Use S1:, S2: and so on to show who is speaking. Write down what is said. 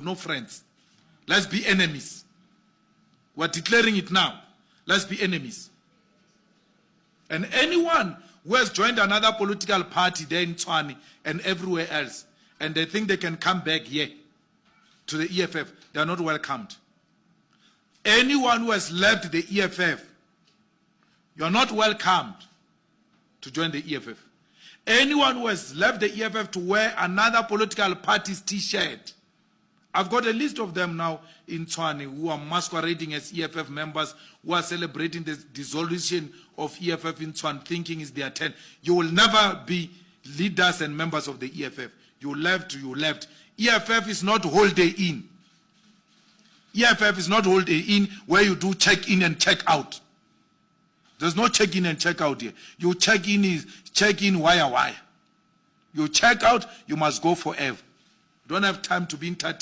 S1: no friends. Let's be enemies. We're declaring it now. Let's be enemies. And anyone who has joined another political party there in Tshwane and everywhere else, and they think they can come back here to the EFF, they are not welcomed. Anyone who has left the EFF, you are not welcomed to join the EFF. Anyone who has left the EFF to wear another political party's t-shirt, I've got a list of them now in Tshwane who are masquerading as EFF members, who are celebrating the dissolution of EFF in Tshwane, thinking it's their turn. You will never be leaders and members of the EFF. You left, you left. EFF is not holiday in. EFF is not holiday in where you do check in and check out. There's no check in and check out here. You check in wire. You check out, you must go forever. You don't have time to be entertained.